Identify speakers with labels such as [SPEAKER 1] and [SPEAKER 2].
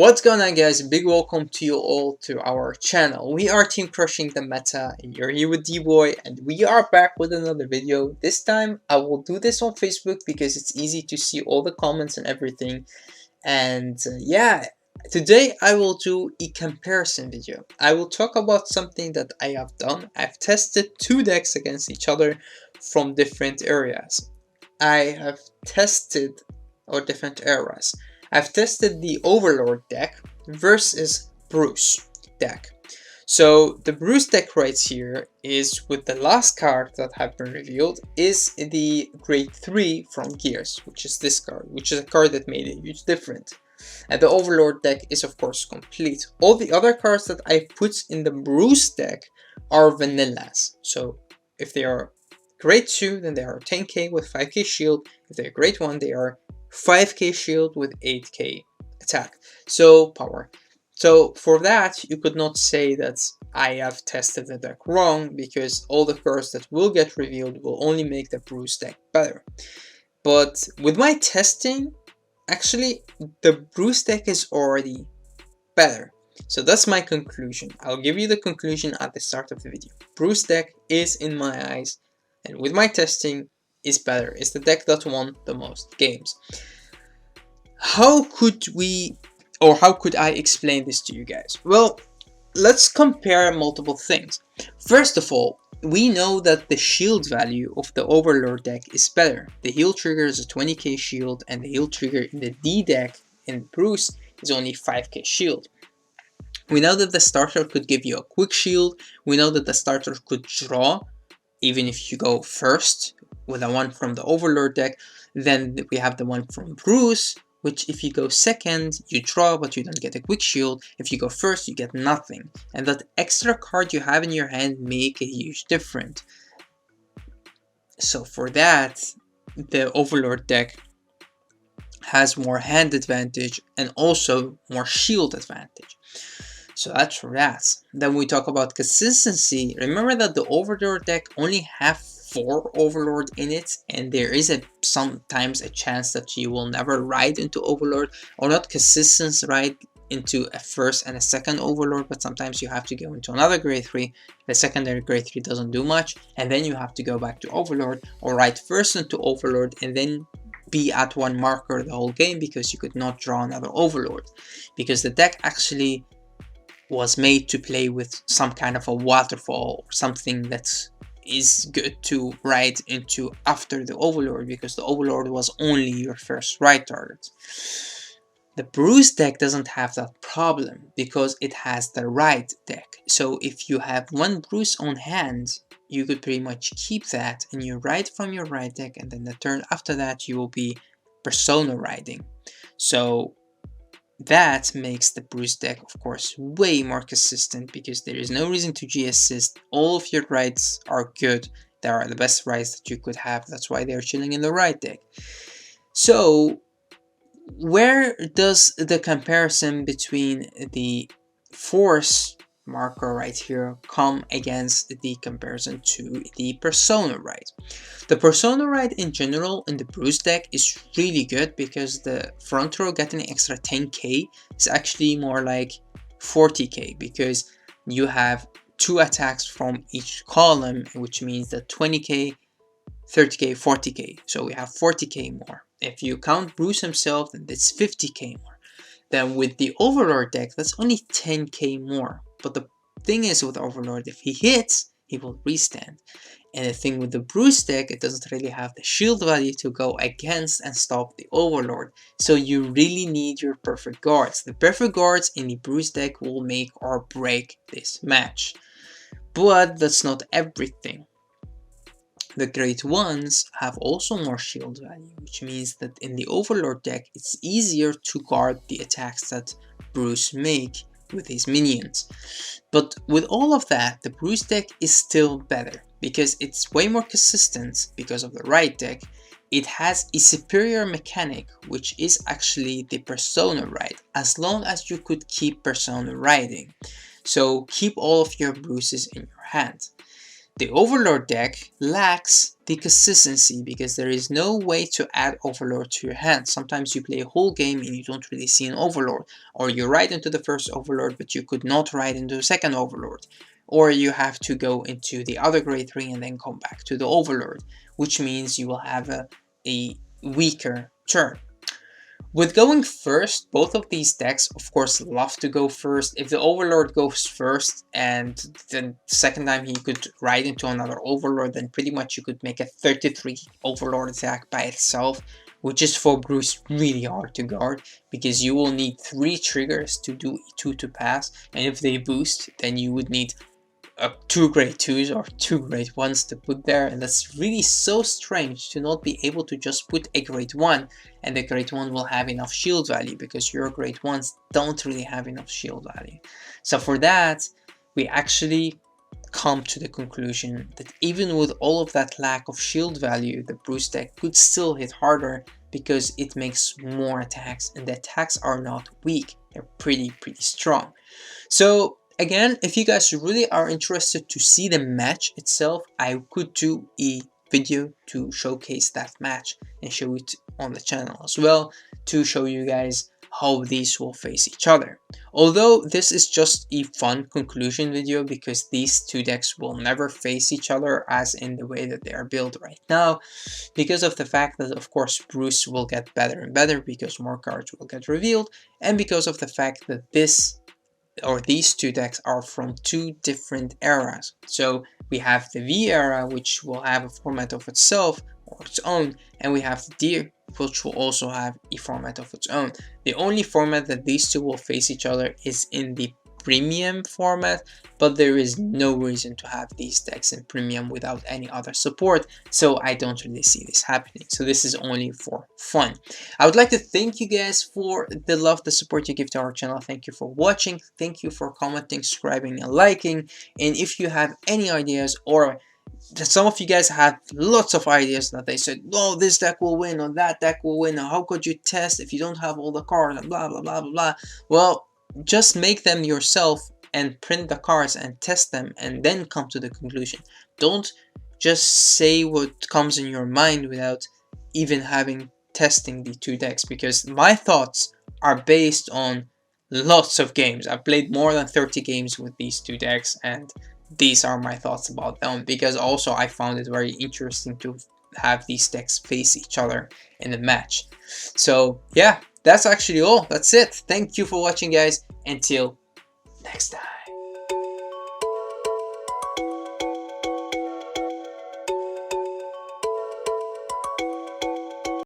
[SPEAKER 1] What's going on, guys? Big welcome to you all to our channel. We are Team Crushing the Meta, and you're here with D-Boy, and we are back with another video. This time I will do this on Facebook because it's easy to see all the comments and everything. And yeah, today I will do a comparison video. I will talk about something that I have done. I've tested two decks against each other from different areas. I have tested different eras. I've tested the Overlord deck versus Bruce deck. So the Bruce deck right here is with the last card that have been revealed is the grade 3 from Gears, which is this card, which is a card that made a huge difference. And the Overlord deck is of course complete. All the other cards that I put in the Bruce deck are vanillas. So if they are grade 2, then they are 10k with 5k shield. If they're grade 1, they are 5k shield with 8k attack, so power. So for that, you could not say that I have tested the deck wrong, because all the cards that will get revealed will only make the Bruce deck better. But with my testing, actually the Bruce deck is already better. So that's my conclusion. I'll give you the conclusion at the start of the video. Bruce deck is, in my eyes, and with my testing, is better. It's the deck that won the most games. How could I explain this to you guys? Well, let's compare multiple things. First of all, we know that the shield value of the Overlord deck is better. The heal trigger is a 20k shield, and the heal trigger in the D deck in Bruce is only 5k shield. We know that the starter could give you a quick shield. We know that the starter could draw even if you go first with the one from the Overlord deck. Then we have the one from Bruce, which if you go second, you draw, but you don't get a quick shield. If you go first, you get nothing. And that extra card you have in your hand make a huge difference. So for that, the Overlord deck has more hand advantage and also more shield advantage. So that's for that. Then we talk about consistency. Remember that the Overlord deck only have 4 Overlord in it, and there is sometimes a chance that you will never ride into Overlord, or not consistent ride into a first and a second Overlord, but sometimes you have to go into another grade 3. The secondary grade 3 doesn't do much, and then you have to go back to Overlord, or ride first into Overlord and then be at 1 marker the whole game because you could not draw another Overlord, because the deck actually was made to play with some kind of a waterfall, or something that is good to ride into after the Overlord, because the Overlord was only your first ride target. The Bruce deck doesn't have that problem because it has the ride deck. So if you have 1 Bruce on hand, you could pretty much keep that and you ride from your ride deck, and then the turn after that you will be persona riding. So that makes the Bruce deck, of course, way more consistent, because there is no reason to G-assist. All of your rides are good. They are the best rides that you could have. That's why they're chilling in the ride deck. So where does the comparison between the force marker right here come against the comparison to the persona ride? The persona ride in general in the Bruce deck is really good, because the front row getting extra 10k is actually more like 40k, because you have 2 attacks from each column, which means that 20k, 30k, 40k. So we have 40k more. If you count Bruce himself, then it's 50k more. Then with the Overlord deck, that's only 10k more. But the thing is with Overlord, if he hits, he will restand. And the thing with the Bruce deck, it doesn't really have the shield value to go against and stop the Overlord. So you really need your perfect guards. The perfect guards in the Bruce deck will make or break this match. But that's not everything. The grade 1s have also more shield value, which means that in the Overlord deck, it's easier to guard the attacks that Bruce make with his minions. But with all of that, the Bruce deck is still better, because it's way more consistent because of the ride deck. It has a superior mechanic, which is actually the persona ride, as long as you could keep persona riding. So keep all of your Bruces in your hand. The Overlord deck lacks the consistency because there is no way to add Overlord to your hand. Sometimes you play a whole game and you don't really see an Overlord, or you ride into the first Overlord but you could not ride into the second Overlord, or you have to go into the other grade 3 and then come back to the Overlord, which means you will have a weaker turn. With going first, both of these decks of course love to go first. If the Overlord goes first and the second time he could ride into another Overlord, then pretty much you could make a 33 Overlord attack by itself, which is for Bruce really hard to guard because you will need 3 triggers to do E2 to pass, and if they boost then you would need 2 grade 2s or 2 grade 1s to put there, and that's really so strange to not be able to just put a grade 1 and the grade 1 will have enough shield value because your grade 1s don't really have enough shield value. So for that we actually come to the conclusion that even with all of that lack of shield value, the Bruce deck could still hit harder because it makes more attacks, and the attacks are not weak, they're pretty strong. So again, if you guys really are interested to see the match itself, I could do a video to showcase that match and show it on the channel as well to show you guys how these will face each other. Although this is just a fun conclusion video because these two decks will never face each other as in the way that they are built right now, because of the fact that of course Bruce will get better and better because more cards will get revealed, and because of the fact that these two decks are from 2 different eras. So we have the V era, which will have a format of itself or its own, and we have the D, which will also have a format of its own. The only format that these two will face each other is in the premium format, but there is no reason to have these decks in premium without any other support, so I don't really see this happening. So this is only for fun. I would like to thank you guys for the love, the support you give to our channel. Thank you for watching, thank you for commenting, subscribing and liking, and if you have any ideas, or some of you guys have lots of ideas that they said, oh, this deck will win or that deck will win, or how could you test if you don't have all the cards and blah blah blah blah blah. Well, just make them yourself and print the cards and test them and then come to the conclusion. Don't just say what comes in your mind without even having testing the 2 decks, because my thoughts are based on lots of games. I've played more than 30 games with these 2 decks, and these are my thoughts about them, because also I found it very interesting to have these decks face each other in a match. So yeah, that's actually all. That's it. Thank you for watching, guys. Until next time.